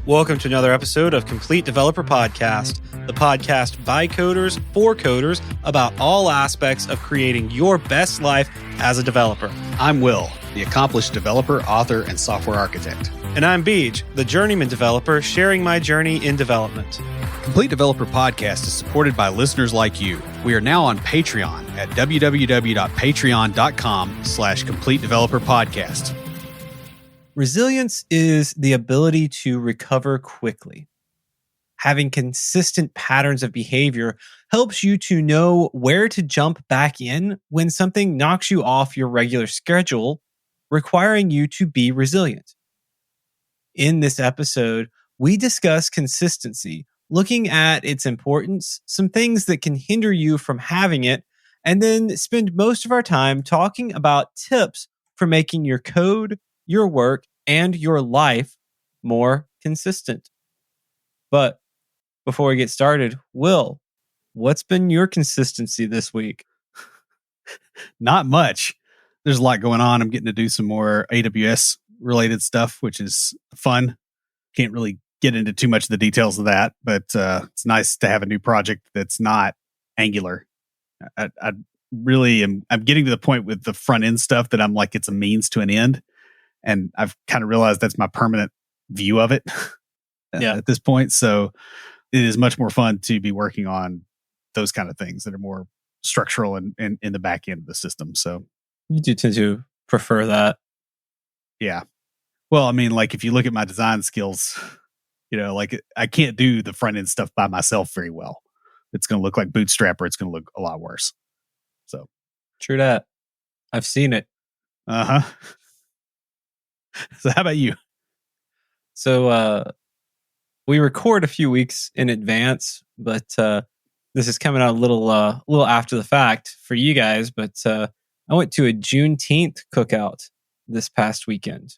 Welcome to another episode of Complete Developer Podcast, the podcast by coders for coders about all aspects of creating your best life as a developer. I'm Will, the accomplished developer, author, and software architect. And I'm Beej, the journeyman developer sharing my journey in development. Complete Developer Podcast is supported by listeners like you. We are now on Patreon at www.patreon.com/Complete Developer Podcast. Resilience is the ability to recover quickly. Having consistent patterns of behavior helps you to know where to jump back in when something knocks you off your regular schedule, requiring you to be resilient. In this episode, we discuss consistency, looking at its importance, some things that can hinder you from having it, and then spend most of our time talking about tips for making your code, your work, and your life more consistent. But before we get started, Will, what's been your consistency this week? Not much. There's a lot going on. I'm getting to do some more AWS related stuff, which is fun. Can't really get into too much of the details of that, but it's nice to have a new project that's not Angular. I really am. I'm getting to the point with the front end stuff that I'm like, it's a means to an end. And I've kind of realized that's my permanent view of it at this point. So it is much more fun to be working on those kind of things that are more structural and in the back end of the system. So you do tend to prefer that. Yeah. Well, I mean, like if you look at my design skills, like I can't do the front end stuff by myself very well. It's going to look like Bootstrap or it's going to look a lot worse. So true that. I've seen it. Uh-huh. So how about you? So we record a few weeks in advance, but this is coming out a little after the fact for you guys. But I went to a Juneteenth cookout this past weekend.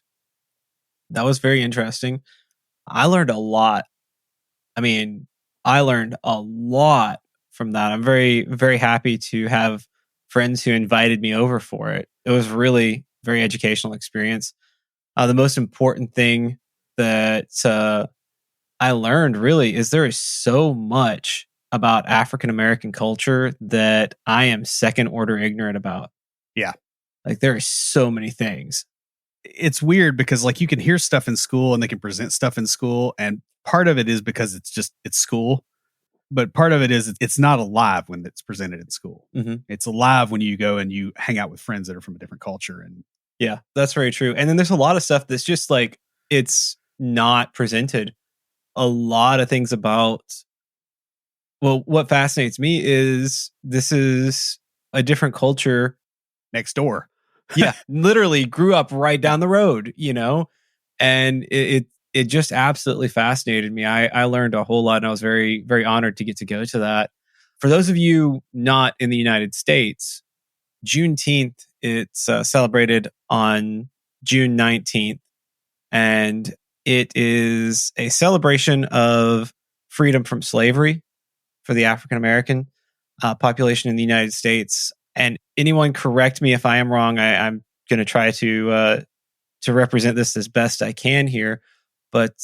That was very interesting. I learned a lot. I mean, I learned a lot from that. I'm very, very happy to have friends who invited me over for it. It was really very educational experience. The most important thing that I learned really is there is so much about African American culture that I am second order ignorant about. Yeah. Like there are so many things. It's weird because like you can hear stuff in school and they can present stuff in school. And part of it is because it's school. But part of it is it's not alive when it's presented in school. Mm-hmm. It's alive when you go and you hang out with friends that are from a different culture. And yeah, that's very true. And then there's a lot of stuff that's just like, it's not presented. A lot of things about, well, what fascinates me is this is a different culture. Next door. Yeah, literally grew up right down the road, and it just absolutely fascinated me. I learned a whole lot and I was very, very honored to get to go to that. For those of you not in the United States, Juneteenth, it's celebrated on June 19th, and it is a celebration of freedom from slavery for the African American population in the United States. And anyone correct me if I am wrong. I'm going to try to represent this as best I can here. But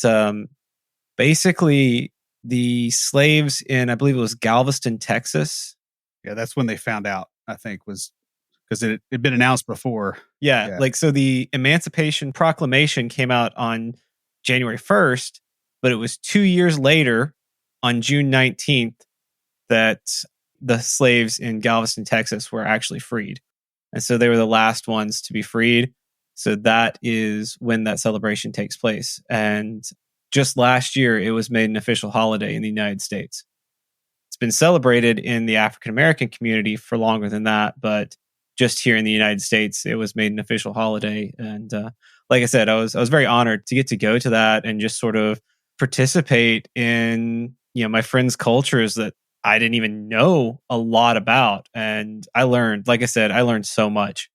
basically, the slaves in, I believe it was Galveston, Texas. Yeah, that's when they found out, I think, was because it had been announced before. Yeah, like so the Emancipation Proclamation came out on January 1st, but it was 2 years later on June 19th that the slaves in Galveston, Texas were actually freed. And so they were the last ones to be freed. So that is when that celebration takes place. And just last year, it was made an official holiday in the United States. It's been celebrated in the African American community for longer than that, but just here in the United States, it was made an official holiday. And like I said, I was very honored to get to go to that and just sort of participate in my friends' cultures that I didn't even know a lot about. And I learned, like I said, I learned so much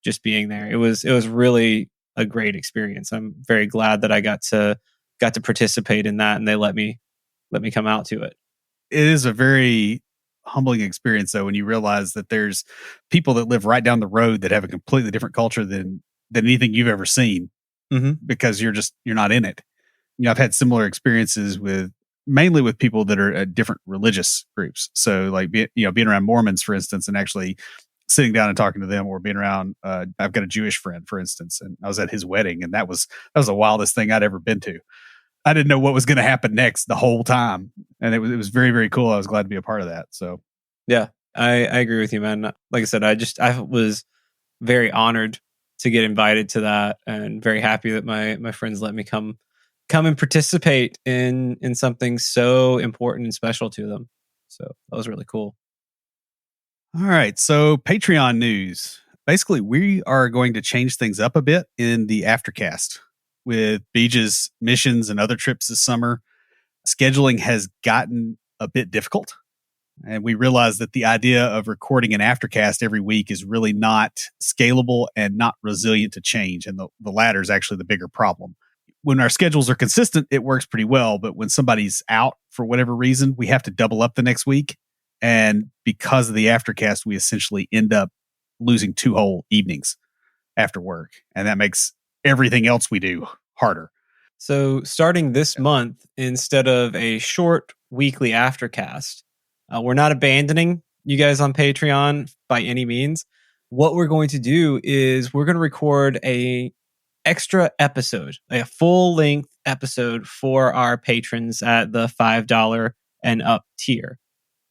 just being there. It was really a great experience. I'm very glad that I got to participate in that, and they let me come out to it. It is a very humbling experience though when you realize that there's people that live right down the road that have a completely different culture than anything you've ever seen, mm-hmm. because you're not in it. I've had similar experiences mainly with people that are at different religious groups. So like, being around Mormons, for instance, and actually sitting down and talking to them, or being around, I've got a Jewish friend, for instance, and I was at his wedding, and that was the wildest thing I'd ever been to. I didn't know what was going to happen next the whole time. And it was very, very cool. I was glad to be a part of that. So Yeah, I agree with you, man. Like I said, I was very honored to get invited to that, and very happy that my friends let me come and participate in something so important and special to them. So that was really cool. all right. So Patreon news. Basically, we are going to change things up a bit in the aftercast with Beej's missions and other trips this summer. Scheduling has gotten a bit difficult. And we realized that the idea of recording an aftercast every week is really not scalable and not resilient to change. And the latter is actually the bigger problem. When our schedules are consistent, it works pretty well. But when somebody's out for whatever reason, we have to double up the next week. And because of the aftercast, we essentially end up losing 2 whole evenings after work. And that makes everything else we do harder. So starting this month, instead of a short weekly aftercast, we're not abandoning you guys on Patreon by any means. What we're going to do is we're going to record a extra episode, a full length episode for our patrons at the $5 and up tier.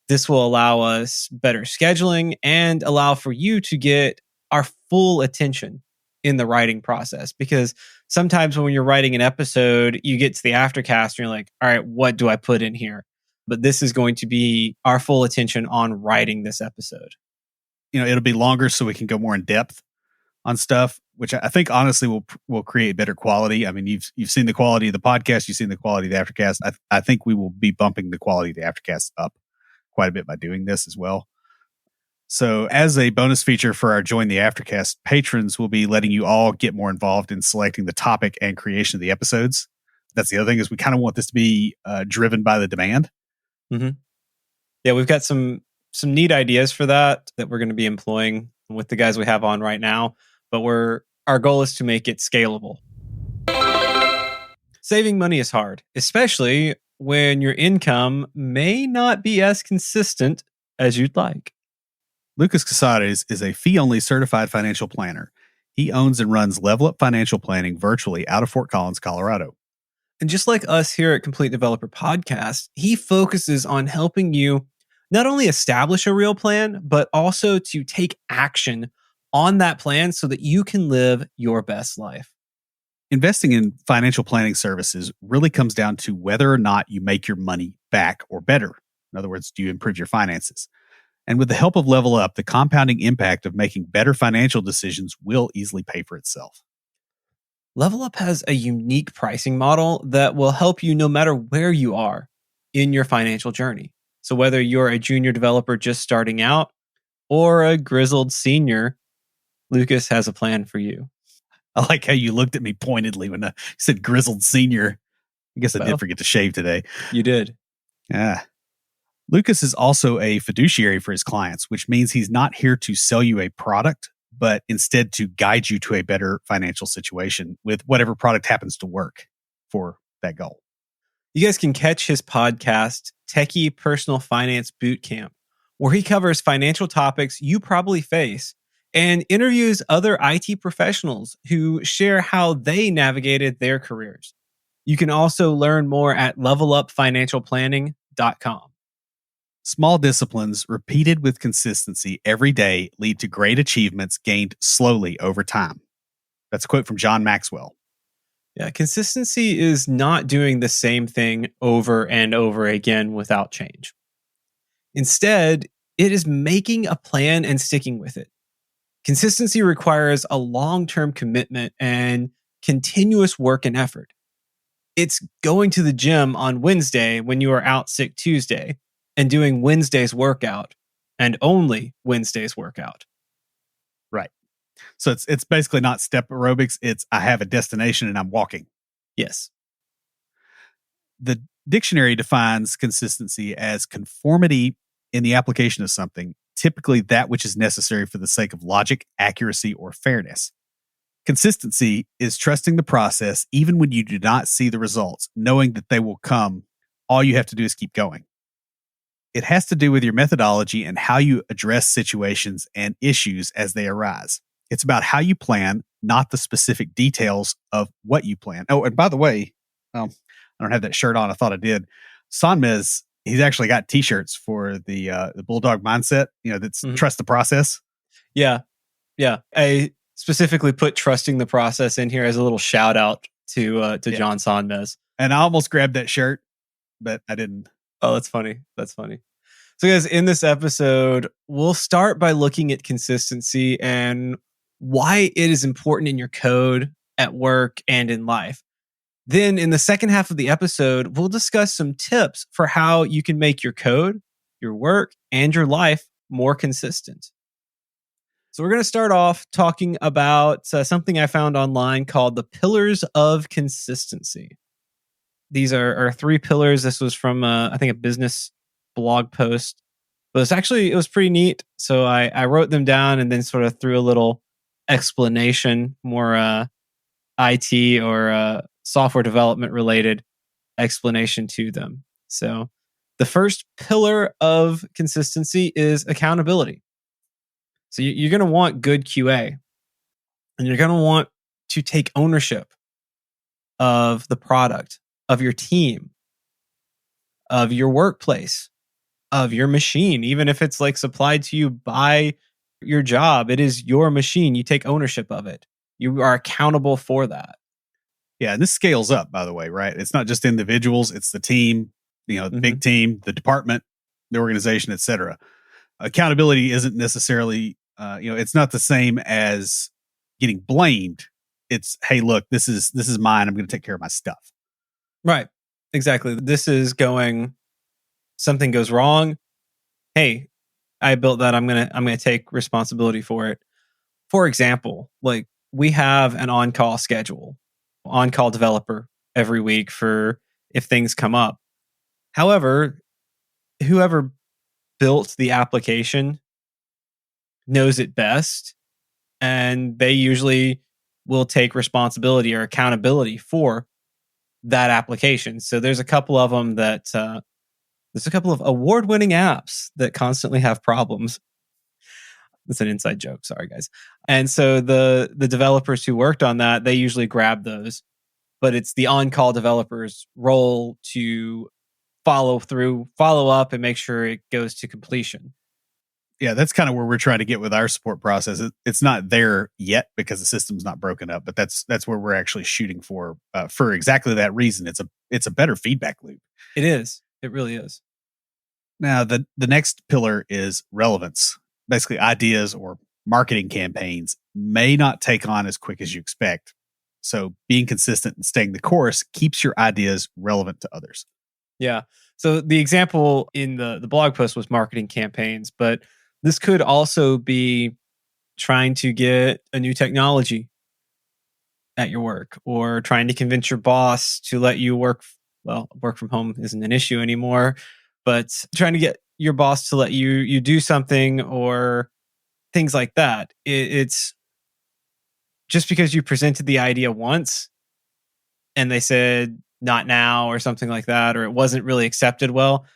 This will allow us better scheduling and allow for you to get our full attention in the writing process. Because sometimes when you're writing an episode, you get to the aftercast and you're like, all right, what do I put in here? But this is going to be our full attention on writing this episode. It'll be longer so we can go more in depth on stuff, which I think honestly will create better quality. I mean, you've seen the quality of the podcast, you've seen the quality of the aftercast. I think we will be bumping the quality of the aftercast up quite a bit by doing this as well. So as a bonus feature for our Join the Aftercast patrons, we'll be letting you all get more involved in selecting the topic and creation of the episodes. That's the other thing, is we kind of want this to be driven by the demand. Mm-hmm. Yeah, we've got some neat ideas for that we're going to be employing with the guys we have on right now. But our goal is to make it scalable. Saving money is hard, especially when your income may not be as consistent as you'd like. Lucas Casares is a fee-only certified financial planner. He owns and runs Level Up Financial Planning virtually out of Fort Collins, Colorado. And just like us here at Complete Developer Podcast, he focuses on helping you not only establish a real plan, but also to take action on that plan so that you can live your best life. Investing in financial planning services really comes down to whether or not you make your money back or better. In other words, do you improve your finances? And with the help of Level Up, the compounding impact of making better financial decisions will easily pay for itself. Level Up has a unique pricing model that will help you no matter where you are in your financial journey. So whether you're a junior developer just starting out or a grizzled senior, Lucas has a plan for you. I like how you looked at me pointedly when I said grizzled senior. I guess I did forget to shave today. You did. Yeah. Lucas is also a fiduciary for his clients, which means he's not here to sell you a product, but instead to guide you to a better financial situation with whatever product happens to work for that goal. You guys can catch his podcast, Techie Personal Finance Bootcamp, where he covers financial topics you probably face and interviews other IT professionals who share how they navigated their careers. You can also learn more at levelupfinancialplanning.com. Small disciplines repeated with consistency every day lead to great achievements gained slowly over time. That's a quote from John Maxwell. Yeah, consistency is not doing the same thing over and over again without change. Instead, it is making a plan and sticking with it. Consistency requires a long-term commitment and continuous work and effort. It's going to the gym on Wednesday when you are out sick Tuesday and doing Wednesday's workout and only Wednesday's workout. Right. So it's basically not step aerobics. It's I have a destination and I'm walking. Yes. The dictionary defines consistency as conformity in the application of something, typically that which is necessary for the sake of logic, accuracy, or fairness. Consistency is trusting the process even when you do not see the results, knowing that they will come. All you have to do is keep going. It has to do with your methodology and how you address situations and issues as they arise. It's about how you plan, not the specific details of what you plan. Oh, and by the way, I don't have that shirt on. I thought I did. Sonmez, he's actually got T-shirts for the Bulldog mindset. That's trust the process. Yeah. I specifically put trusting the process in here as a little shout out to John Sonmez. And I almost grabbed that shirt, but I didn't. Oh, that's funny. So guys, in this episode, we'll start by looking at consistency and why it is important in your code, at work, and in life. Then in the second half of the episode, we'll discuss some tips for how you can make your code, your work, and your life more consistent. So we're going to start off talking about something I found online called the pillars of consistency. These are 3 pillars. This was from, I think, a business blog post. But it was pretty neat. So I wrote them down and then sort of threw a little explanation, more IT or software development related explanation to them. So the first pillar of consistency is accountability. So you're going to want good QA, and you're going to want to take ownership of the product, of your team, of your workplace, of your machine. Even if it's like supplied to you by your job, it is your machine. You take ownership of it. You are accountable for that. Yeah, and this scales up, by the way, right? It's not just individuals, it's the team, the big team, the department, the organization, etc. Accountability isn't necessarily, it's not the same as getting blamed. It's, hey, look, this is mine. I'm going to take care of my stuff. Right. Exactly. This is something goes wrong. Hey, I built that. I'm gonna take responsibility for it. For example, like we have an on-call schedule, on-call developer every week for if things come up. However, whoever built the application knows it best, and they usually will take responsibility or accountability for that application. So there's a couple of them that there's a couple of award-winning apps that constantly have problems. That's an inside joke. Sorry, guys. And so the developers who worked on that, they usually grab those. But it's the on-call developer's role to follow up, and make sure it goes to completion. Yeah, that's kind of where we're trying to get with our support process. It's not there yet because the system's not broken up, but that's where we're actually shooting for exactly that reason. It's a better feedback loop. It is. It really is. Now, the next pillar is relevance. Basically, ideas or marketing campaigns may not take on as quick as you expect. So being consistent and staying the course keeps your ideas relevant to others. Yeah. So the example in the blog post was marketing campaigns, but this could also be trying to get a new technology at your work, or trying to convince your boss to let you work from home isn't an issue anymore, but trying to get your boss to let you do something, or things like that. It's just because you presented the idea once and they said not now or something like that, or it wasn't really accepted well,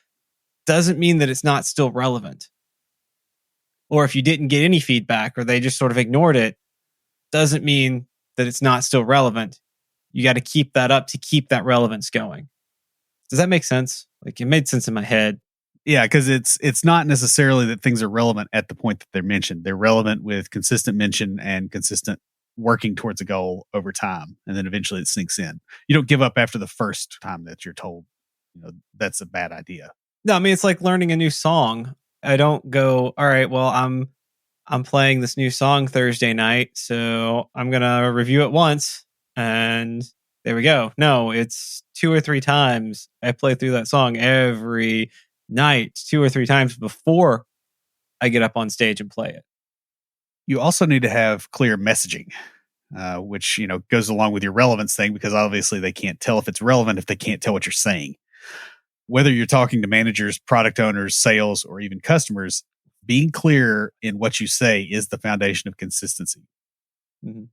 doesn't mean that it's not still relevant. Or if you didn't get any feedback or they just sort of ignored it, doesn't mean that it's not still relevant. You got to keep that up to keep that relevance going. Does that make sense? Like, it made sense in my head. Yeah, because it's not necessarily that things are relevant at the point that they're mentioned. They're relevant with consistent mention and consistent working towards a goal over time, and then eventually it sinks in. You don't give up after the first time that you're told, that's a bad idea. No, I mean, it's like learning a new song. I don't go, all right, well, I'm playing this new song Thursday night, so I'm gonna review it once, and there we go. No, it's 2 or 3 times. I play through that song every night, 2 or 3 times before I get up on stage and play it. You also need to have clear messaging, which goes along with your relevance thing, because obviously they can't tell if it's relevant if they can't tell what you're saying. Whether you're talking to managers, product owners, sales, or even customers, being clear in what you say is the foundation of consistency. Mm-hmm.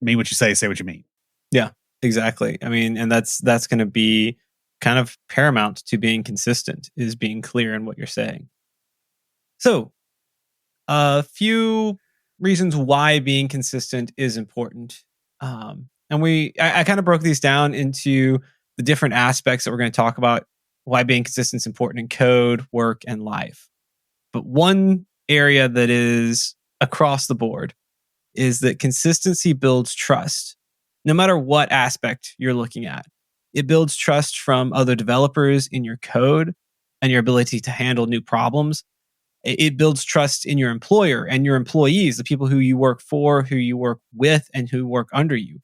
mean what you say what you mean. Yeah, exactly. I mean, and that's going to be kind of paramount to being consistent, is being clear in what you're saying. So, a few reasons why being consistent is important. And I kind of broke these down into the different aspects that we're going to talk about, why being consistent is important in code, work, and life. But one area that is across the board is that consistency builds trust, no matter what aspect you're looking at. It builds trust from other developers in your code and your ability to handle new problems. It builds trust in your employer and your employees, the people who you work for, who you work with, and who work under you.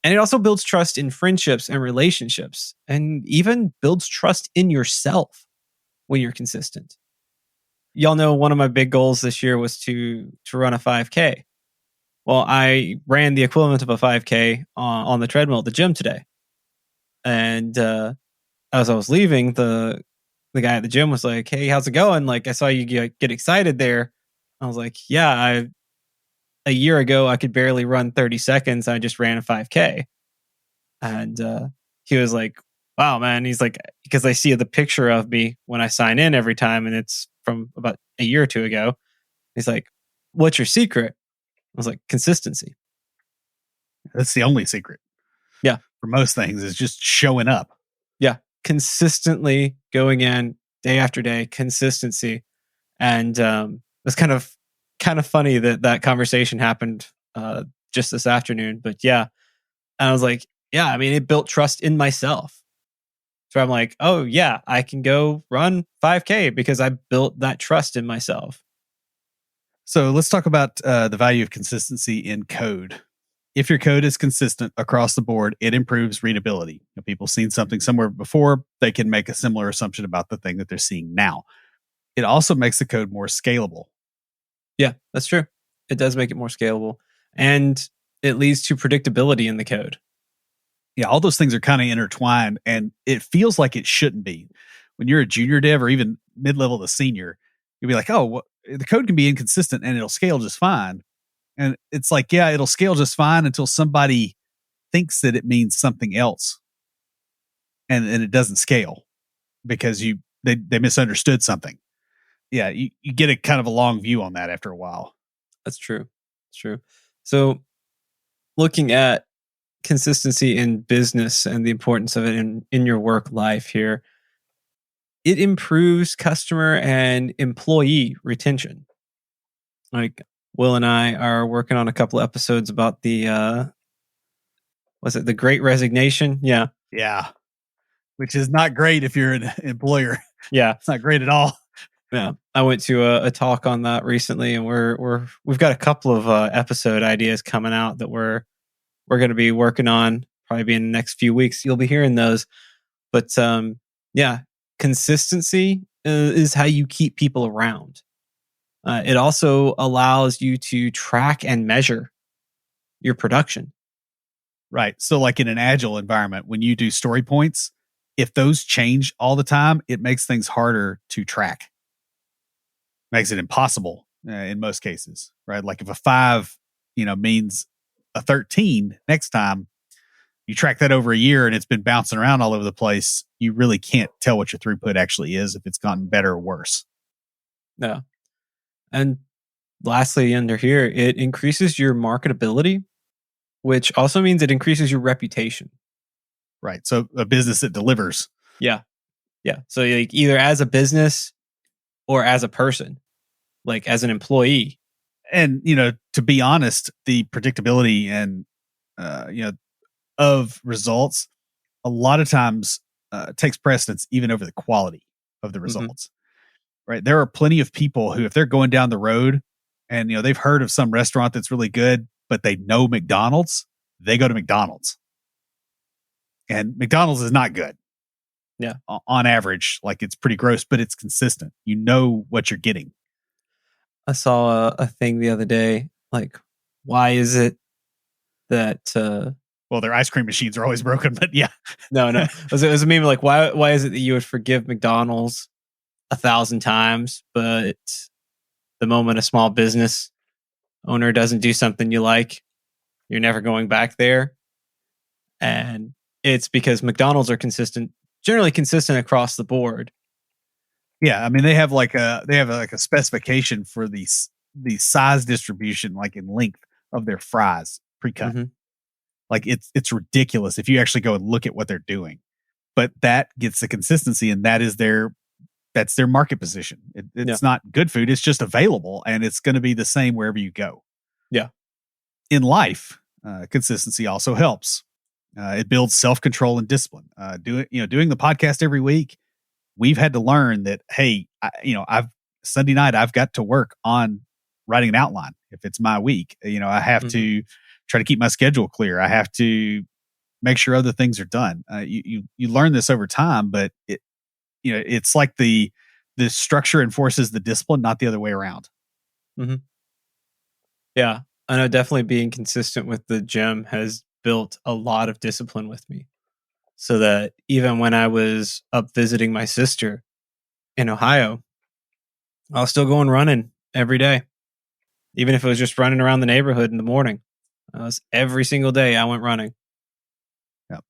And it also builds trust in friendships and relationships, and even builds trust in yourself when you're consistent. Y'all know one of my big goals this year was to run a 5K. Well, I ran the equivalent of a 5K on the treadmill at the gym today. And as I was leaving, the guy at the gym was like, "Hey, how's it going? Like, I saw you get excited there." I was like, "Yeah, a year ago, I could barely run 30 seconds. I just ran a 5K." And he was like, "Wow, man." He's like, because I see the picture of me when I sign in every time, and it's from about a year or two ago. He's like, "What's your secret?" I was like, "Consistency." That's the only secret. Yeah. For most things is just showing up. Yeah. Consistently going in day after day, consistency. And it's kind of funny that conversation happened just this afternoon. But yeah. And I was like, yeah, I mean, it built trust in myself. So I'm like, oh yeah, I can go run 5K because I built that trust in myself. So let's talk about the value of consistency in code. If your code is consistent across the board, it improves readability. People seen something somewhere before, they can make a similar assumption about the thing that they're seeing now. It also makes the code more scalable. Yeah, that's true. It does make it more scalable, and it leads to predictability in the code. Yeah, all those things are kind of intertwined, and it feels like it shouldn't be. When you're a junior dev or even mid-level to senior, you'll be like, oh, well, the code can be inconsistent and it'll scale just fine. And it's like, yeah, it'll scale just fine until somebody thinks that it means something else. And it doesn't scale because they misunderstood something. Yeah, you get a kind of a long view on that after a while. That's true. It's true. So looking at consistency in business and the importance of it in your work life here, it improves customer and employee retention. Like Will and I are working on a couple of episodes about the was it the Great Resignation? Yeah. Yeah. Which is not great if you're an employer. Yeah. It's not great at all. Yeah. I went to a talk on that recently, and we've got a couple of episode ideas coming out that we're going to be working on, probably be in the next few weeks. You'll be hearing those. But yeah, consistency is how you keep people around. It also allows you to track and measure your production. Right. So like in an agile environment, when you do story points, if those change all the time, it makes things harder to track. Makes it impossible in most cases, right? Like if a 5, means a 13 next time, you track that over a year and it's been bouncing around all over the place, you really can't tell what your throughput actually is, if it's gotten better or worse. Yeah. And lastly, under here, it increases your marketability, which also means it increases your reputation. Right. So a business that delivers. Yeah. Yeah. So like either as a business or as a person, like as an employee. And, to be honest, the predictability and, of results a lot of times takes precedence even over the quality of the results. Right. There are plenty of people who, if they're going down the road and, they've heard of some restaurant that's really good, but they know McDonald's, they go to McDonald's. And McDonald's is not good. Yeah. On average, like it's pretty gross, but it's consistent. You know what you're getting. I saw a thing the other day, like, why is it that well, their ice cream machines are always broken, but yeah. No. It was a meme like, why is it that you would forgive McDonald's 1,000 times, but the moment a small business owner doesn't do something you like, you're never going back there. And it's because McDonald's are generally consistent across the board. Yeah, I mean they have like a specification for the size distribution, like in length of their fries pre-cut. Mm-hmm. Like it's ridiculous if you actually go and look at what they're doing. But that gets the consistency, and that's their market position. It's not good food; it's just available, and it's going to be the same wherever you go. Yeah. In life, consistency also helps. It builds self-control and discipline. Doing the podcast every week, we've had to learn that, hey, I've Sunday night, I've got to work on writing an outline. If it's my week, I have to try to keep my schedule clear. I have to make sure other things are done. You learn this over time, but it's like the structure enforces the discipline, not the other way around. Mm-hmm. Yeah, I know definitely being consistent with the gym has built a lot of discipline with me. So that even when I was up visiting my sister in Ohio, I was still going running every day. Even if it was just running around the neighborhood in the morning. Every single day I went running. Yep.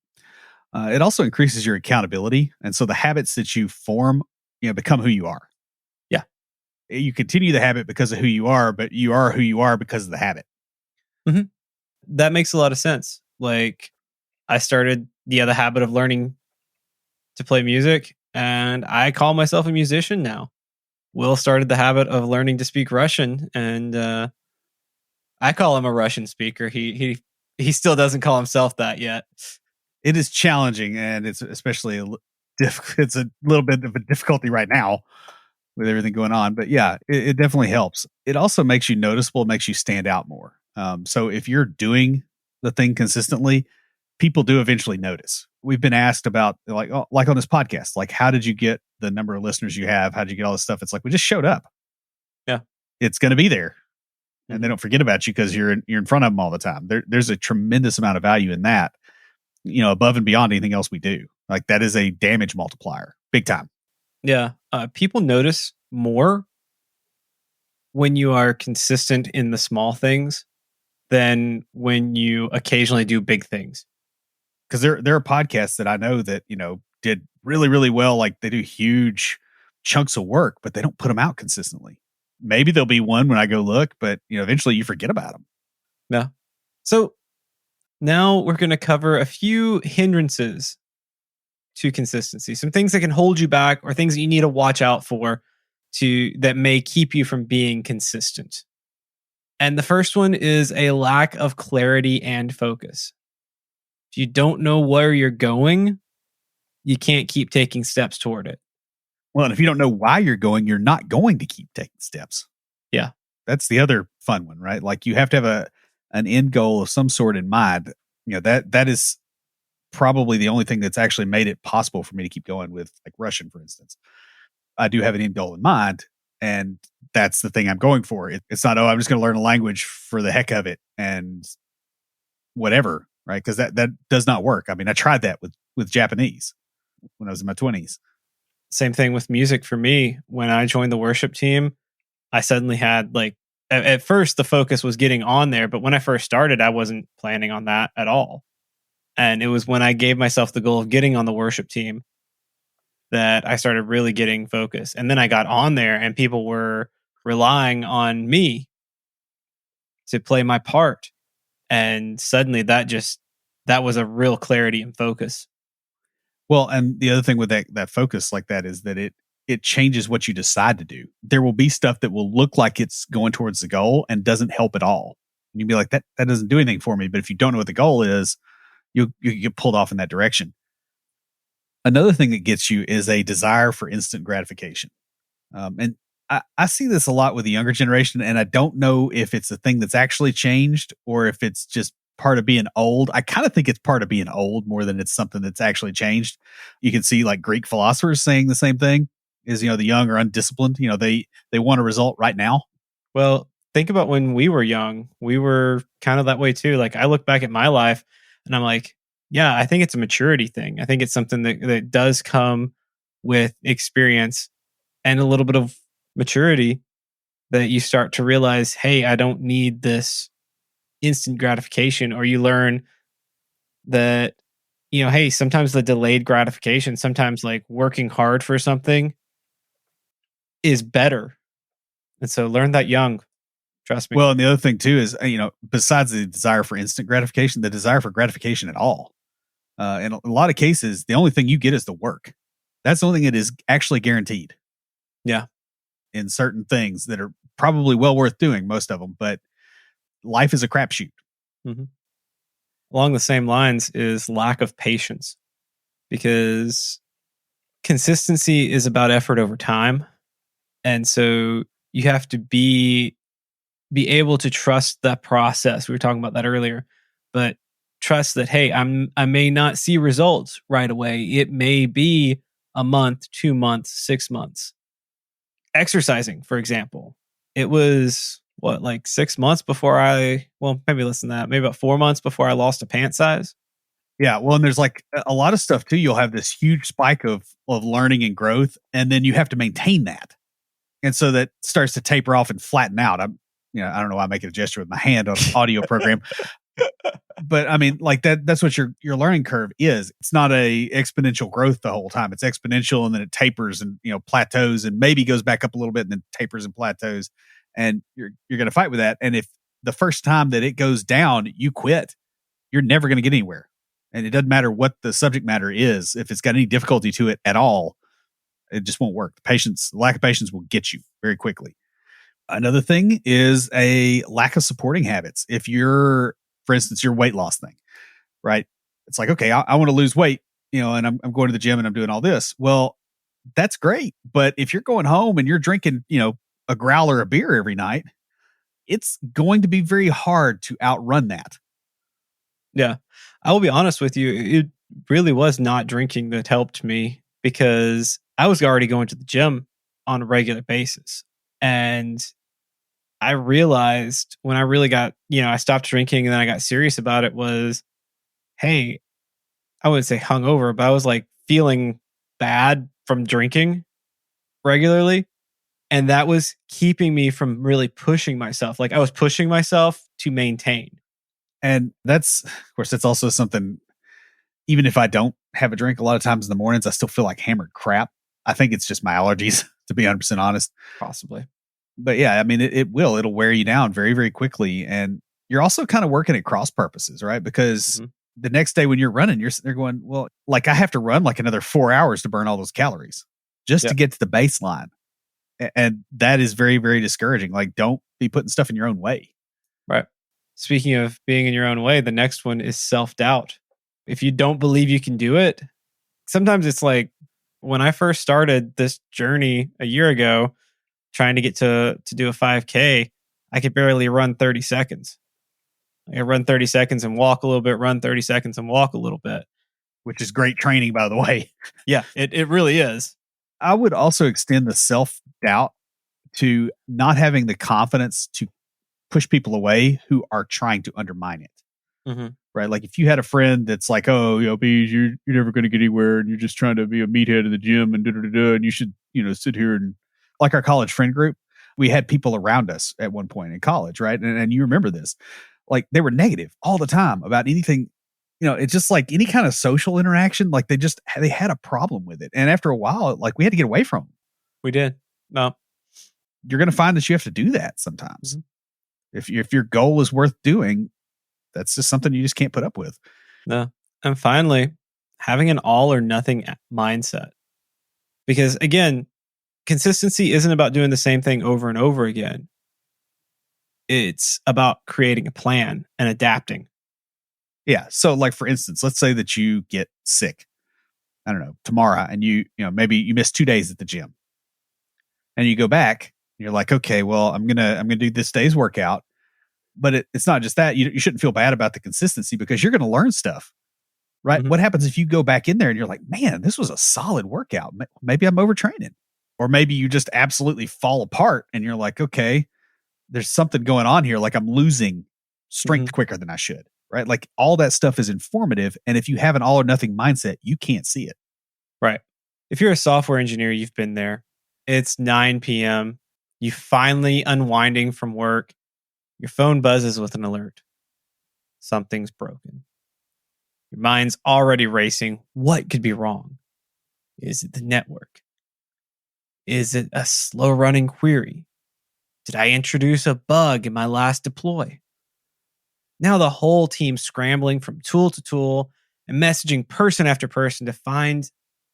It also increases your accountability. And so the habits that you form, become who you are. Yeah. You continue the habit because of who you are, but you are who you are because of the habit. Mm-hmm. That makes a lot of sense. Like I started the habit of learning to play music, and I call myself a musician now. Will started the habit of learning to speak Russian, and I call him a Russian speaker. He still doesn't call himself that yet. It is challenging, and it's especially it's a little bit of a difficulty right now with everything going on. But yeah, it definitely helps. It also makes you noticeable, makes you stand out more. So if you're doing the thing consistently, people do eventually notice. We've been asked about like on this podcast, like how did you get the number of listeners you have? How did you get all this stuff? It's like we just showed up. Yeah, it's going to be there, and they don't forget about you because you're in front of them all the time. There's a tremendous amount of value in that. Above and beyond anything else we do. Like that is a damage multiplier, big time. Yeah, people notice more when you are consistent in the small things than when you occasionally do big things. Because there are podcasts that I know that did really really well. Like they do huge chunks of work, but they don't put them out consistently. Maybe there'll be one when I go look, but eventually you forget about them. Yeah. So now we're going to cover a few hindrances to consistency, some things that can hold you back or things that you need to watch out for that may keep you from being consistent. And the first one is a lack of clarity and focus. If you don't know where you're going, you can't keep taking steps toward it. Well, and if you don't know why you're going, you're not going to keep taking steps. Yeah. That's the other fun one, right? Like you have to have an end goal of some sort in mind. That is probably the only thing that's actually made it possible for me to keep going with like Russian, for instance. I do have an end goal in mind, and that's the thing I'm going for. It's not, I'm just going to learn a language for the heck of it and whatever, right? Because that does not work. I mean, I tried that with Japanese when I was in my 20s. Same thing with music for me. When I joined the worship team, I suddenly had at first the focus was getting on there, but when I first started, I wasn't planning on that at all. And it was when I gave myself the goal of getting on the worship team that I started really getting focused. And then I got on there and people were relying on me to play my part. And suddenly that was a real clarity and focus. Well, and the other thing with that focus like that is that it changes what you decide to do. There will be stuff that will look like it's going towards the goal and doesn't help at all. And you'd be like, that doesn't do anything for me. But if you don't know what the goal is, you get pulled off in that direction. Another thing that gets you is a desire for instant gratification. And I see this a lot with the younger generation, and I don't know if it's a thing that's actually changed or if it's just part of being old. I kind of think it's part of being old more than it's something that's actually changed. You can see like Greek philosophers saying the same thing is, the young are undisciplined. They want a result right now. Well, think about when we were young, we were kind of that way too. Like I look back at my life and I'm like, yeah, I think it's a maturity thing. I think it's something that does come with experience and a little bit of maturity that you start to realize, hey, I don't need this instant gratification, or you learn that, hey, sometimes the delayed gratification, sometimes like working hard for something is better. And so learn that young. Trust me. Well, and the other thing too is, besides the desire for instant gratification, the desire for gratification at all. In a lot of cases, the only thing you get is the work. That's the only thing that is actually guaranteed. Yeah. In certain things that are probably well worth doing, most of them, but life is a crapshoot. Mm-hmm. Along the same lines is lack of patience, because consistency is about effort over time. And so you have to be able to trust that process. We were talking about that earlier, but trust that, hey, I may not see results right away. It may be a month, 2 months, 6 months. Exercising, for example, it was like 6 months before maybe less than that, maybe about 4 months before I lost a pant size. Yeah, well, and there's like a lot of stuff too. You'll have this huge spike of learning and growth, and then you have to maintain that, and so that starts to taper off and flatten out. I don't know why I'm making a gesture with my hand on an audio program, but I mean, like that's what your learning curve is. It's not a exponential growth the whole time. It's exponential, and then it tapers and plateaus, and maybe goes back up a little bit, and then tapers and plateaus, and you're going to fight with that. And if the first time that it goes down, you quit, you're never going to get anywhere. And it doesn't matter what the subject matter is. If it's got any difficulty to it at all, it just won't work. Lack of patience will get you very quickly. Another thing is a lack of supporting habits. If for instance, your weight loss thing, right? It's like, okay, I want to lose weight, and I'm going to the gym and I'm doing all this. Well, that's great. But if you're going home and you're drinking, a growler of beer every night, it's going to be very hard to outrun that. Yeah. I will be honest with you. It really was not drinking that helped me, because I was already going to the gym on a regular basis. And I realized when I really got, I stopped drinking and then I got serious about it was, hey, I wouldn't say hungover, but I was like feeling bad from drinking regularly. And that was keeping me from really pushing myself. Like I was pushing myself to maintain. And that's, of course, that's also something, even if I don't have a drink a lot of times in the mornings, I still feel like hammered crap. I think it's just my allergies, to be 100% honest. Possibly. But yeah, I mean, it'll wear you down very, very quickly. And you're also kind of working at cross purposes, right? Because the next day when you're running, you're sitting there going, well, like I have to run like another 4 hours to burn all those calories just to get to the baseline. And that is very, very discouraging. Like, don't be putting stuff in your own way. Right. Speaking of being in your own way, the next one is self-doubt. If you don't believe you can do it, sometimes it's like when I first started this journey a year ago, trying to get to do a 5K, I could barely run 30 seconds. I run 30 seconds and walk a little bit, run 30 seconds and walk a little bit. Which is great training, by the way. Yeah, it really is. I would also extend the self-doubt to not having the confidence to push people away who are trying to undermine it. Mm-hmm. Right? Like if you had a friend that's like, oh, Bees, you're never going to get anywhere, and you're just trying to be a meathead in the gym, and and you should, sit here and, like our college friend group, we had people around us at one point in college, right? And you remember this, like they were negative all the time about anything. It's just like any kind of social interaction, like they had a problem with it. And after a while, like we had to get away from them. We did. No. You're going to find that you have to do that sometimes. Mm-hmm. If your goal is worth doing, that's just something you just can't put up with. No. And finally, having an all or nothing mindset. Because again, consistency isn't about doing the same thing over and over again. It's about creating a plan and adapting. Yeah. So like, for instance, let's say that you get sick, I don't know, tomorrow, and maybe you miss 2 days at the gym, and you go back and you're like, okay, well, I'm going to do this day's workout. But it's not just that. You shouldn't feel bad about the consistency, because you're going to learn stuff, right? Mm-hmm. What happens if you go back in there and you're like, man, this was a solid workout. Maybe I'm overtraining. Or maybe you just absolutely fall apart and you're like, okay, there's something going on here. Like I'm losing strength quicker than I should, right? Like all that stuff is informative. And if you have an all or nothing mindset, you can't see it. Right. If you're a software engineer, you've been there. It's 9 p.m. You finally unwinding from work. Your phone buzzes with an alert. something's broken. Your mind's already racing. What could be wrong? Is it the network? Is it a slow running query? Did I introduce a bug in my last deploy? Now the whole team's scrambling from tool to tool and messaging person after person to find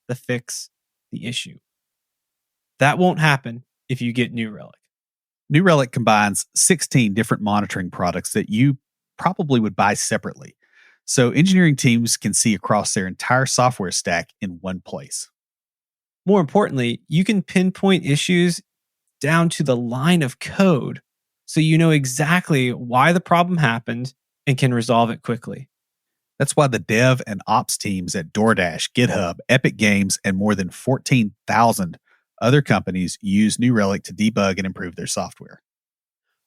the fix, the issue. That won't happen if you get New Relic. New Relic combines 16 different monitoring products that you probably would buy separately. So engineering teams can see across their entire software stack in one place. More importantly, you can pinpoint issues down to the line of code so you know exactly why the problem happened and can resolve it quickly. That's why the dev and ops teams at DoorDash, GitHub, Epic Games, and more than 14,000 other companies use New Relic to debug and improve their software.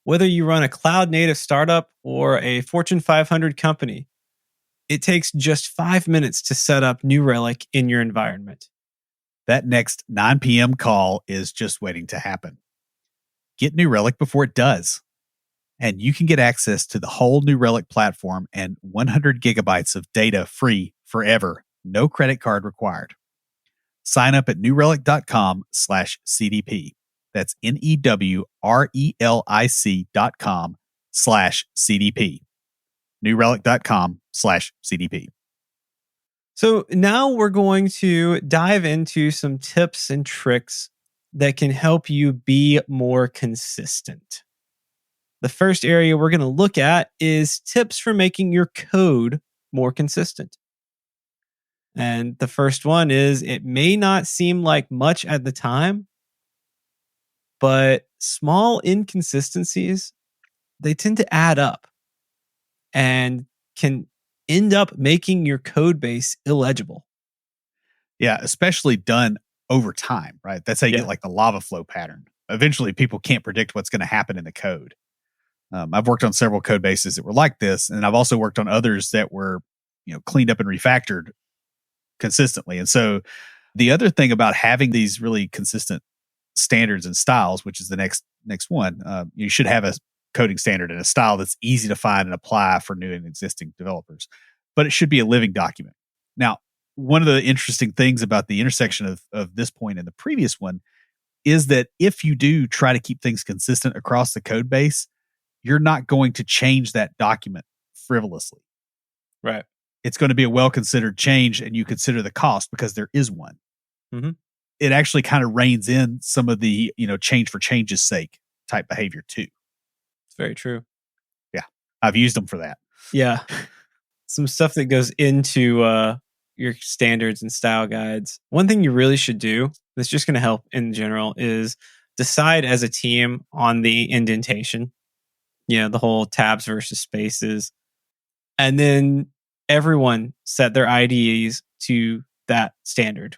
Whether you run a cloud native startup or a Fortune 500 company, it takes just 5 minutes to set up New Relic in your environment. That next 9 p.m. call is just waiting to happen. Get New Relic before it does. And you can get access to the whole New Relic platform and 100 gigabytes of data free forever. No credit card required. Sign up at newrelic.com/CDP. That's NEWRELIC.com/CDP. newrelic.com/CDP. So now we're going to dive into some tips and tricks that can help you be more consistent. The first area we're going to look at is tips for making your code more consistent. And the first one is it may not seem like much at the time, but small inconsistencies, they tend to add up and can end up making your code base illegible. Yeah, especially done over time, right? That's how you get like the lava flow pattern. Eventually, people can't predict what's going to happen in the code. I've worked on several code bases that were like this, and I've also worked on others that were, cleaned up and refactored consistently. And so, the other thing about having these really consistent standards and styles, which is the next one, you should have a coding standard and a style that's easy to find and apply for new and existing developers. But it should be a living document. Now, one of the interesting things about the intersection of this point and the previous one is that if you do try to keep things consistent across the code base, you're not going to change that document frivolously. Right. It's going to be a well-considered change, and you consider the cost because there is one. Mm-hmm. It actually kind of reins in some of the, change for change's sake type behavior too. It's very true. Yeah. I've used them for that. Yeah. Some stuff that goes into your standards and style guides. One thing you really should do that's just going to help in general is decide as a team on the indentation, the whole tabs versus spaces. And then everyone set their IDEs to that standard.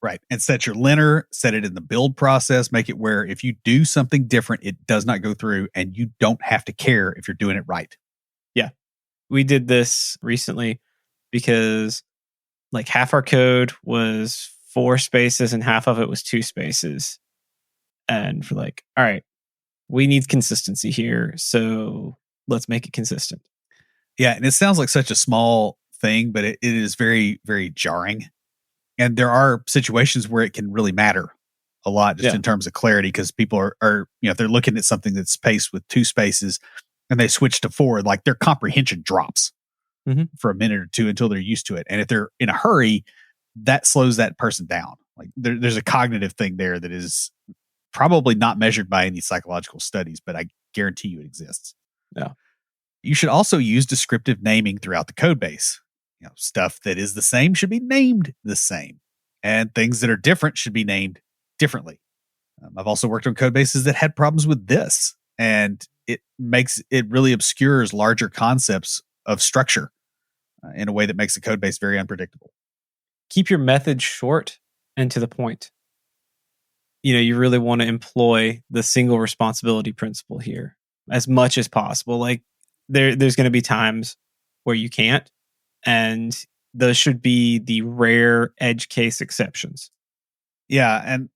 Right. And set your linter, set it in the build process, make it where if you do something different, it does not go through and you don't have to care if you're doing it right. Yeah. We did this recently because like half our code was 4 spaces and half of it was 2 spaces. And we're like, all right, we need consistency here. So let's make it consistent. Yeah. And it sounds like such a small thing, but it is very, very jarring. And there are situations where it can really matter a lot just in terms of clarity, because people are, if they're looking at something that's spaced with 2 spaces and they switch to 4, like their comprehension drops for a minute or two until they're used to it. And if they're in a hurry, that slows that person down. Like there's a cognitive thing there that is probably not measured by any psychological studies, but I guarantee you it exists. Yeah. You should also use descriptive naming throughout the code base. Stuff that is the same should be named the same, and things that are different should be named differently. I've also worked on code bases that had problems with this, and it really obscures larger concepts of structure in a way that makes the code base very unpredictable. Keep your methods short and to the point. You really want to employ the single responsibility principle here as much as possible. Like there's going to be times where you can't, and those should be the rare edge case exceptions. Yeah. And,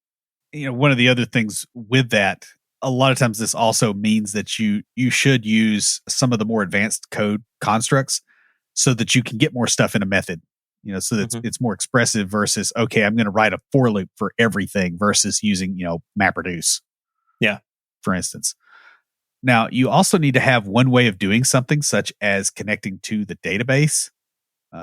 one of the other things with that a lot of times this also means that you should use some of the more advanced code constructs so that you can get more stuff in a method, so that it's more expressive versus, okay, I'm going to write a for loop for everything versus using, MapReduce. Yeah. For instance. Now, you also need to have one way of doing something, such as connecting to the database.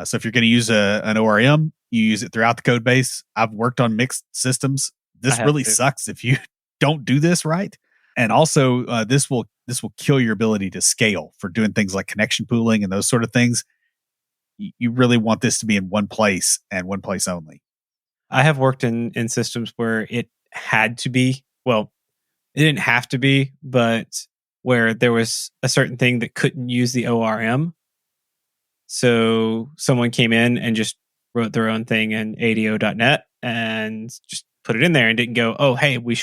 So if you're going to use an ORM, you use it throughout the code base. I've worked on mixed systems. This really sucks if you don't do this right. And also, this will kill your ability to scale for doing things like connection pooling and those sort of things. You really want this to be in one place and one place only. I have worked in systems where it had to be, well, it didn't have to be, but where there was a certain thing that couldn't use the ORM. So someone came in and just wrote their own thing in ADO.NET and just put it in there and didn't go, oh, hey, we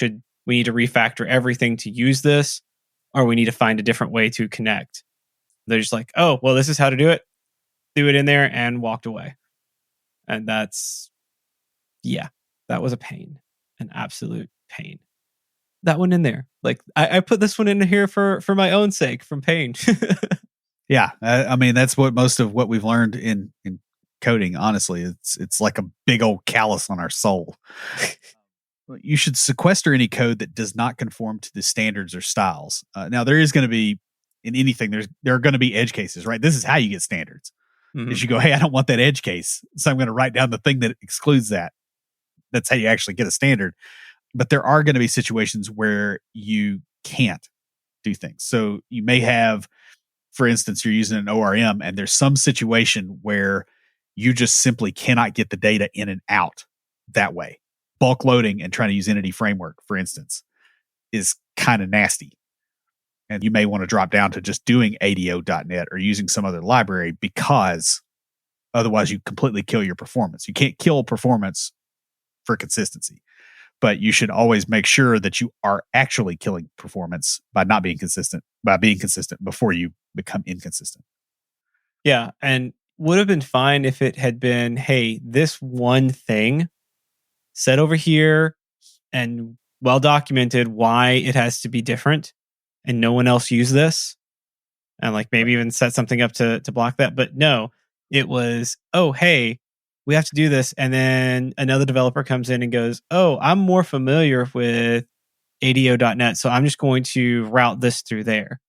need to refactor everything to use this, or we need to find a different way to connect. They're just like, oh, well, this is how to do it. Do it in there, and walked away. And that was a pain, an absolute pain. That one in there. Like I put this one in here for my own sake, from pain. Yeah. I mean, that's what most of what we've learned in coding, honestly. It's like a big old callus on our soul. You should sequester any code that does not conform to the standards or styles. Now, there is going to be, in anything, there are going to be edge cases, right? This is how you get standards. Is you go, hey, I don't want that edge case, so I'm going to write down the thing that excludes that. That's how you actually get a standard. But there are going to be situations where you can't do things. So you may have, for instance, you're using an ORM and there's some situation where you just simply cannot get the data in and out that way. Bulk loading and trying to use Entity Framework, for instance, is kind of nasty. And you may want to drop down to just doing ADO.NET or using some other library, because otherwise you completely kill your performance. You can't kill performance for consistency, but you should always make sure that you are actually killing performance by being consistent before you become inconsistent. Yeah. And would have been fine if it had been, hey, this one thing set over here and well documented why it has to be different, and no one else use this, and like maybe even set something up to block that. But no, it was, oh, hey, we have to do this. And then another developer comes in and goes, oh, I'm more familiar with ADO.NET, so I'm just going to route this through there.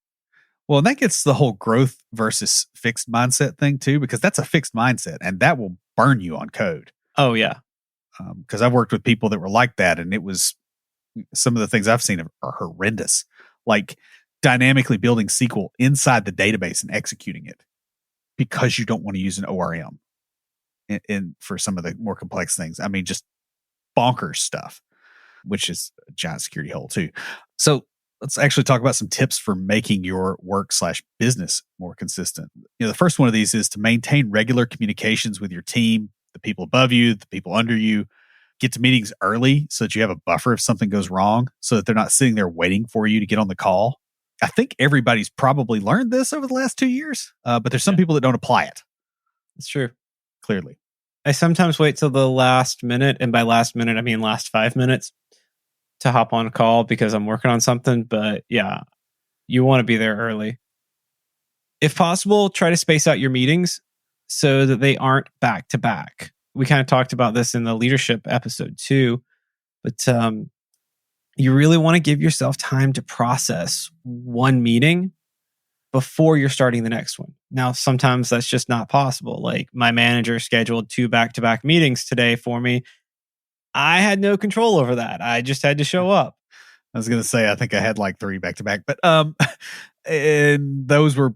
Well, that gets the whole growth versus fixed mindset thing too, because that's a fixed mindset and that will burn you on code. Oh, yeah. Because I've worked with people that were like that, and it was, some of the things I've seen are horrendous. Like dynamically building SQL inside the database and executing it because you don't want to use an ORM in for some of the more complex things. I mean, just bonkers stuff, which is a giant security hole too. So let's actually talk about some tips for making your work/business more consistent. The first one of these is to maintain regular communications with your team, the people above you, the people under you. Get to meetings early so that you have a buffer if something goes wrong, so that they're not sitting there waiting for you to get on the call. I think everybody's probably learned this over the last 2 years, but there's some people that don't apply it. It's true. Clearly. I sometimes wait till the last minute, and by last minute, I mean last 5 minutes, to hop on a call because I'm working on something. But yeah, you want to be there early. If possible, try to space out your meetings so that they aren't back to back. We kind of talked about this in the leadership episode too, but you really want to give yourself time to process one meeting before you're starting the next one. Now, sometimes that's just not possible. Like my manager scheduled 2 back-to-back meetings today for me. I had no control over that. I just had to show up. I was going to say, I think I had like 3 back-to-back, but and those were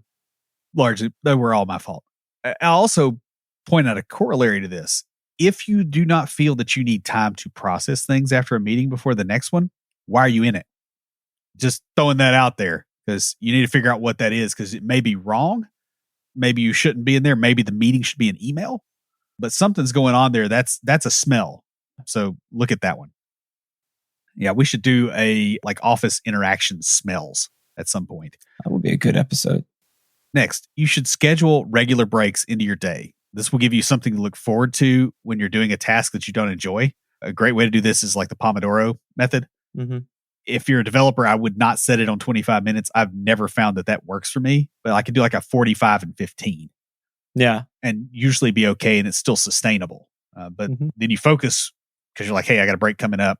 all my fault. I also point out a corollary to this. If you do not feel that you need time to process things after a meeting before the next one, why are you in it? Just throwing that out there, because you need to figure out what that is, because it may be wrong. Maybe you shouldn't be in there. Maybe the meeting should be an email, but something's going on there. That's a smell. So look at that one. Yeah, we should do a like office interaction smells at some point. That would be a good episode. Next, you should schedule regular breaks into your day. This will give you something to look forward to when you're doing a task that you don't enjoy. A great way to do this is like the Pomodoro method. Mm-hmm. if you're a developer, I would not set it on 25 minutes. I've never found that works for me, but I can do like a 45 and 15 Yeah. and usually be okay, and it's still sustainable. But then you focus because you're like, hey, I got a break coming up.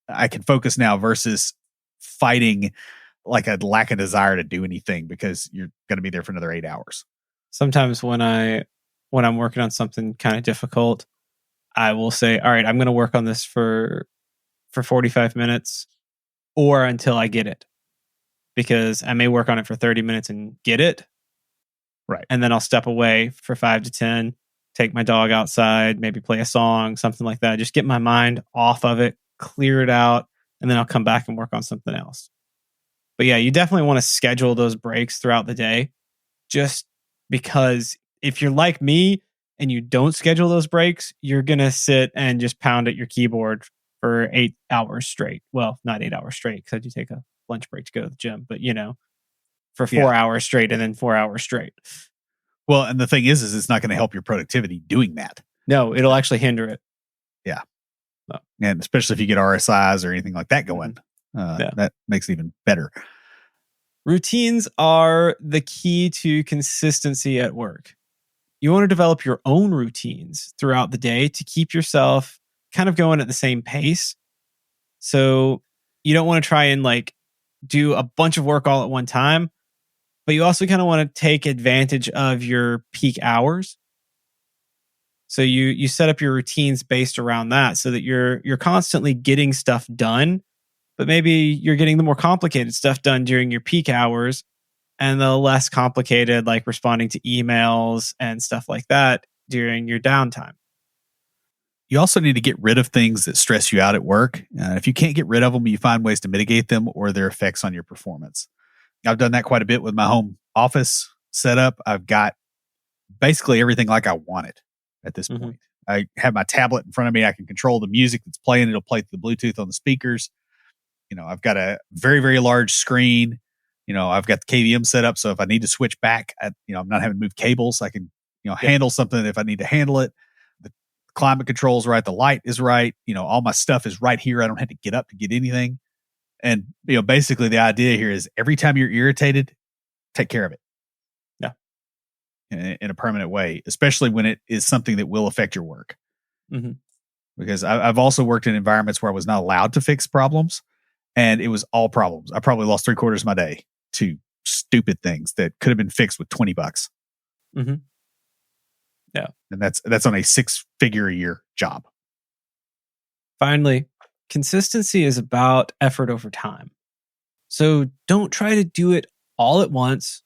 I can focus now versus fighting like a lack of desire to do anything because you're going to be there for another 8 hours. Sometimes when I'm working on something kind of difficult, I will say, all right, I'm going to work on this for 45 minutes or until I get it, because I may work on it for 30 minutes and get it. Right. And then I'll step away for 5 to 10, take my dog outside, maybe play a song, something like that. Just get my mind off of it, clear it out, and then I'll come back and work on something else. But yeah, you definitely want to schedule those breaks throughout the day, just because if you're like me and you don't schedule those breaks, you're going to sit and just pound at your keyboard for 8 hours straight. Well, not 8 hours straight, because I do take a lunch break to go to the gym, but for 4 hours straight and then 4 hours straight. Well, and the thing is it's not going to help your productivity doing that. No, it'll actually hinder it. Yeah. Oh. And especially if you get RSIs or anything like that going, that makes it even better. Routines are the key to consistency at work. You want to develop your own routines throughout the day to keep yourself kind of going at the same pace. So you don't want to try and do a bunch of work all at one time, but you also kind of want to take advantage of your peak hours. So you set up your routines based around that so that you're constantly getting stuff done, but maybe you're getting the more complicated stuff done during your peak hours and the less complicated, like responding to emails and stuff like that, during your downtime. You also need to get rid of things that stress you out at work. If you can't get rid of them, you find ways to mitigate them or their effects on your performance. I've done that quite a bit with my home office setup. I've got basically everything like I want it at this point. I have my tablet in front of me. I can control the music that's playing. It'll play through the Bluetooth on the speakers. I've got a very, very large screen. I've got the KVM set up. So if I need to switch back, I'm not having to move cables. I can, handle something if I need to handle it. The climate control is right. The light is right. All my stuff is right here. I don't have to get up to get anything. And, basically the idea here is every time you're irritated, take care of it. Yeah. In a permanent way, especially when it is something that will affect your work. Because I've also worked in environments where I was not allowed to fix problems. And it was all problems. I probably lost 3/4 of my day to stupid things that could have been fixed with $20. Yeah. And that's on a 6-figure a year job. Finally, consistency is about effort over time. So don't try to do it all at once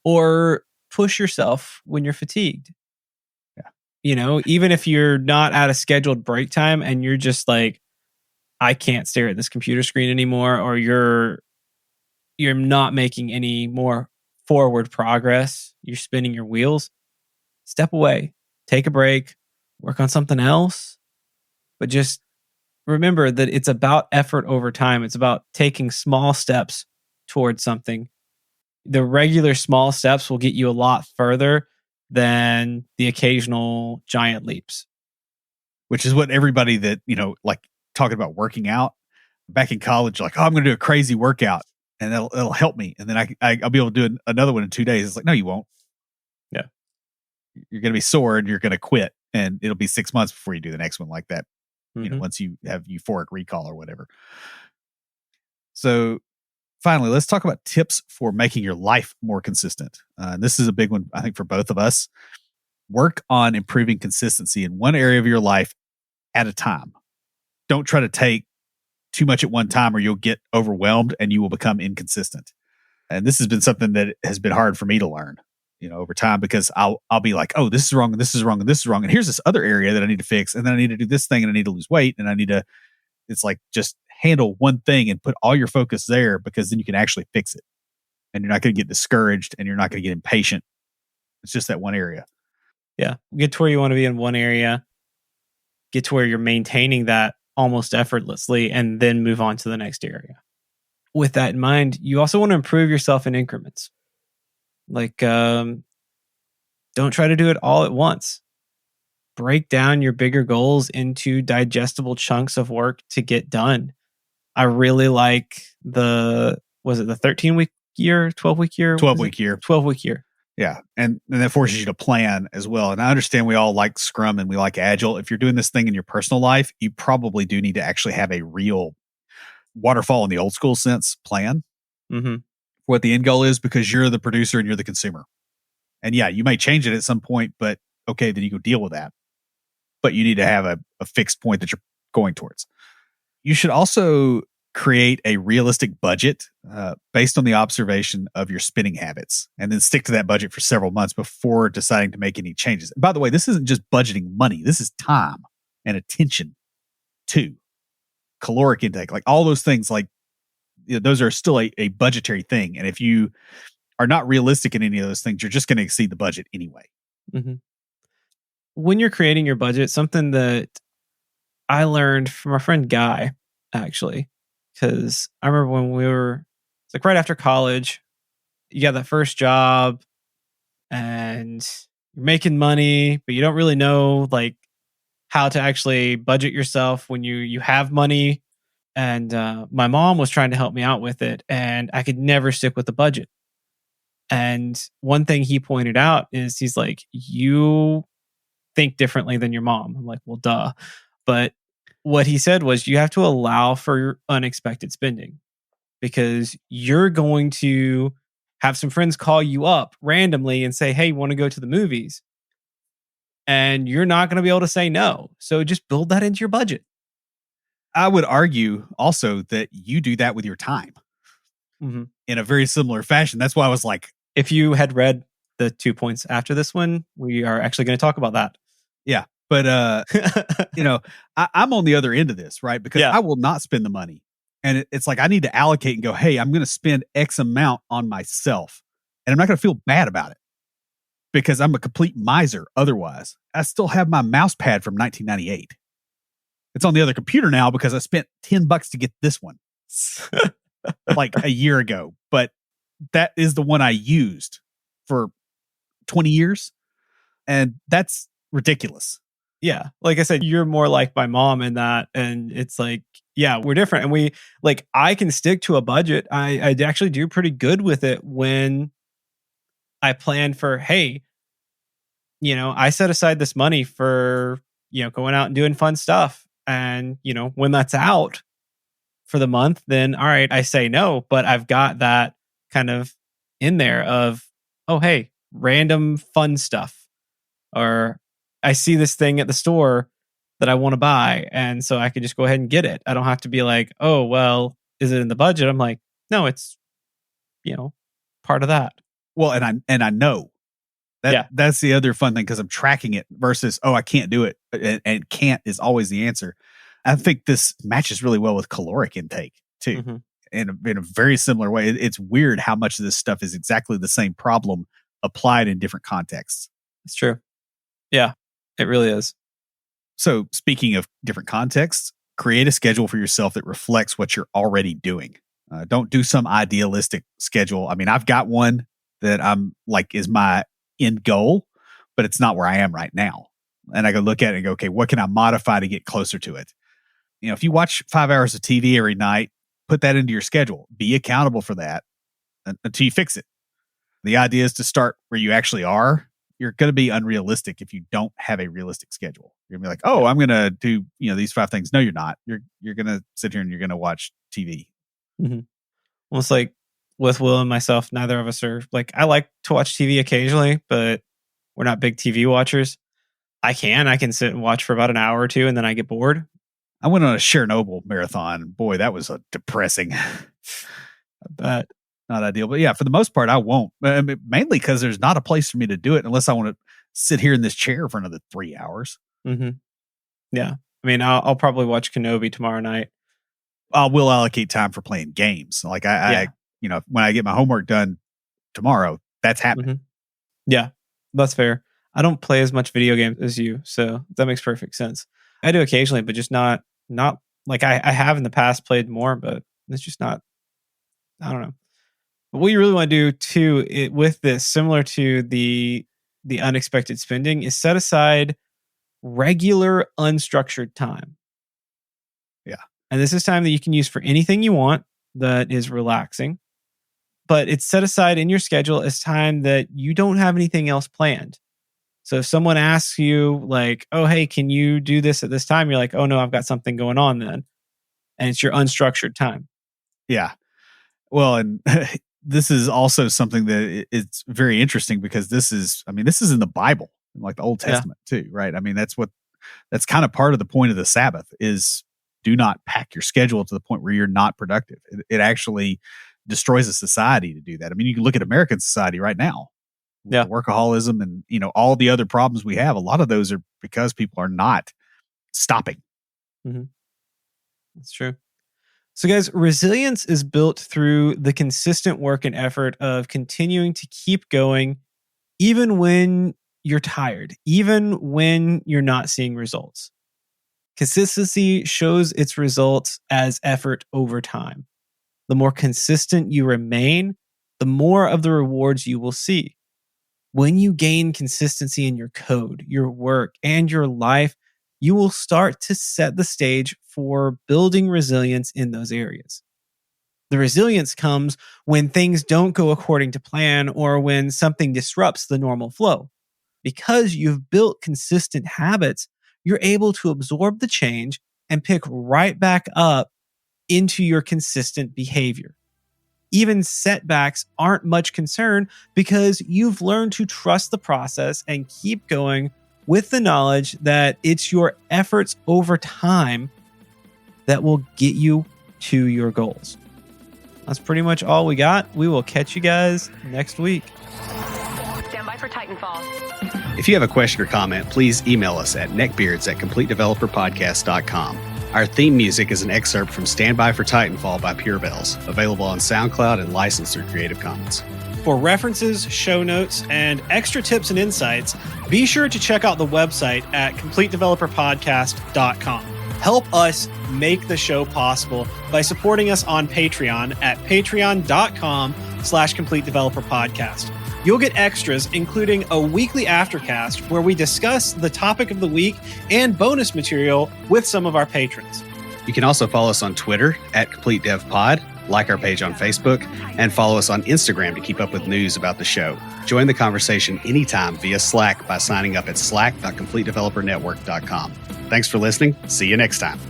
or push yourself when you're fatigued. Yeah. Even if you're not at a scheduled break time and you're just like, I can't stare at this computer screen anymore, or you're not making any more forward progress, you're spinning your wheels, step away, take a break, work on something else. But just remember that it's about effort over time. It's about taking small steps towards something. The regular small steps will get you a lot further than the occasional giant leaps. Which is what everybody that, talking about working out back in college, like, oh, I'm going to do a crazy workout and it'll help me. And then I'll be able to do another one in 2 days. It's like, no, you won't. Yeah. You're going to be sore and you're going to quit, and it'll be 6 months before you do the next one like that. Once you have euphoric recall or whatever. So finally, let's talk about tips for making your life more consistent. This is a big one, I think, for both of us. Work on improving consistency in one area of your life at a time. Don't try to take too much at one time or you'll get overwhelmed and you will become inconsistent. And this has been something that has been hard for me to learn, over time, because I'll be like, oh, this is wrong, and this is wrong, and this is wrong. And here's this other area that I need to fix. And then I need to do this thing, and I need to lose weight. And it's like, just handle one thing and put all your focus there, because then you can actually fix it. And you're not going to get discouraged and you're not going to get impatient. It's just that one area. Yeah. Get to where you want to be in one area. Get to where you're maintaining that almost effortlessly, and then move on to the next area. With that in mind, you also want to improve yourself in increments. Don't try to do it all at once. Break down your bigger goals into digestible chunks of work to get done. I really like was it the 13-week year, 12-week year? 12-week year. 12-week year. Yeah. And that forces you to plan as well. And I understand we all like Scrum and we like Agile. If you're doing this thing in your personal life, you probably do need to actually have a real waterfall in the old school sense plan Mm-hmm. what the end goal is, because you're the producer and you're the consumer. And yeah, you may change it at some point, but okay, then you go deal with that. But you need to have a fixed point that you're going towards. You should also create a realistic budget based on the observation of your spending habits, and then stick to that budget for several months before deciding to make any changes. And by the way, this isn't just budgeting money. This is time and attention too. Caloric intake, like all those things, like those are still a budgetary thing. And if you are not realistic in any of those things, you're just going to exceed the budget anyway. Mm-hmm. When you're creating your budget, something that I learned from our friend Guy, actually, because I remember when it's like right after college, you got that first job and you're making money, but you don't really know like how to actually budget yourself when you have money. And my mom was trying to help me out with it, and I could never stick with the budget. And one thing he pointed out is he's like, you think differently than your mom. I'm like, well, duh. But what he said was you have to allow for unexpected spending, because you're going to have some friends call you up randomly and say, hey, want to go to the movies? And you're not going to be able to say no. So just build that into your budget. I would argue also that you do that with your time in a very similar fashion. That's why I was like, if you had read the 2 points after this one, we are actually going to talk about that. Yeah. But, I'm on the other end of this, right? Because I will not spend the money. And it's like, I need to allocate and go, hey, I'm going to spend X amount on myself. And I'm not going to feel bad about it because I'm a complete miser. Otherwise, I still have my mouse pad from 1998. It's on the other computer now because I spent $10 to get this one like a year ago. But that is the one I used for 20 years. And that's ridiculous. Yeah. Like I said, you're more like my mom in that. And it's like, yeah, we're different. And we like, I can stick to a budget. I actually do pretty good with it when I plan for, hey, I set aside this money for, going out and doing fun stuff. And, when that's out for the month, then all right, I say no, but I've got that kind of in there of, oh, hey, random fun stuff. Or I see this thing at the store that I want to buy. And so I could just go ahead and get it. I don't have to be like, oh, well, is it in the budget? I'm like, no, it's, part of that. Well, and I know that's the other fun thing, because I'm tracking it versus, oh, I can't do it. And can't is always the answer. I think this matches really well with caloric intake too, in a very similar way. It's weird how much of this stuff is exactly the same problem applied in different contexts. It's true. Yeah, it really is. So speaking of different contexts, create a schedule for yourself that reflects what you're already doing. Don't do some idealistic schedule. I mean, I've got one that I'm like is my end goal, but it's not where I am right now. And I go look at it and go, okay, what can I modify to get closer to it? If you watch 5 hours of TV every night, put that into your schedule. Be accountable for that until you fix it. The idea is to start where you actually are. You're going to be unrealistic if you don't have a realistic schedule. You're going to be like, oh, I'm going to do, these 5 things. No, you're not. You're going to sit here and you're going to watch TV. Mm-hmm. Well, it's like with Will and myself, neither of us are like, I like to watch TV occasionally, but we're not big TV watchers. I can sit and watch for about an hour or two and then I get bored. I went on a Chernobyl marathon. Boy, that was depressing. I bet. Not ideal. But yeah, for the most part, I won't. Mainly because there's not a place for me to do it unless I want to sit here in this chair for another 3 hours. Mm-hmm. Yeah. I mean, I'll probably watch Kenobi tomorrow night. I will allocate time for playing games. Like I when I get my homework done tomorrow, that's happening. Mm-hmm. Yeah, that's fair. I don't play as much video games as you, so that makes perfect sense. I do occasionally, but just not like I have in the past played more, but it's just not, I don't know. But what you really want to do too with this, similar to the unexpected spending, is set aside regular unstructured time. Yeah. And this is time that you can use for anything you want that is relaxing. But it's set aside in your schedule as time that you don't have anything else planned. So if someone asks you like, oh, hey, can you do this at this time? You're like, oh no, I've got something going on then. And it's your unstructured time. Yeah. Well, and this is also something that it's very interesting because this is in the Bible, like the Old Testament too, right? I mean, that's kind of part of the point of the Sabbath is do not pack your schedule to the point where you're not productive. It actually destroys a society to do that. I mean, you can look at American society right now. Yeah. Workaholism and, all the other problems we have. A lot of those are because people are not stopping. Mm-hmm. That's true. So guys, resilience is built through the consistent work and effort of continuing to keep going, even when you're tired, even when you're not seeing results. Consistency shows its results as effort over time. The more consistent you remain, the more of the rewards you will see. When you gain consistency in your code, your work, and your life, you will start to set the stage for building resilience in those areas. The resilience comes when things don't go according to plan or when something disrupts the normal flow. Because you've built consistent habits, you're able to absorb the change and pick right back up into your consistent behavior. Even setbacks aren't much concern because you've learned to trust the process and keep going with the knowledge that it's your efforts over time that will get you to your goals. That's pretty much all we got. We will catch you guys next week. Stand by for Titanfall. If you have a question or comment, please email us at neckbeards@CompleteDeveloperPodcast.com. Our theme music is an excerpt from Stand By for Titanfall by Pure Bells, available on SoundCloud and licensed through Creative Commons. For references, show notes, and extra tips and insights, be sure to check out the website at CompleteDeveloperPodcast.com. Help us make the show possible by supporting us on Patreon at patreon.com/CompleteDeveloperPodcast. You'll get extras, including a weekly aftercast where we discuss the topic of the week and bonus material with some of our patrons. You can also follow us on Twitter at CompleteDevPod, like our page on Facebook, and follow us on Instagram to keep up with news about the show. Join the conversation anytime via Slack by signing up at slack.CompleteDeveloperNetwork.com. Thanks for listening. See you next time.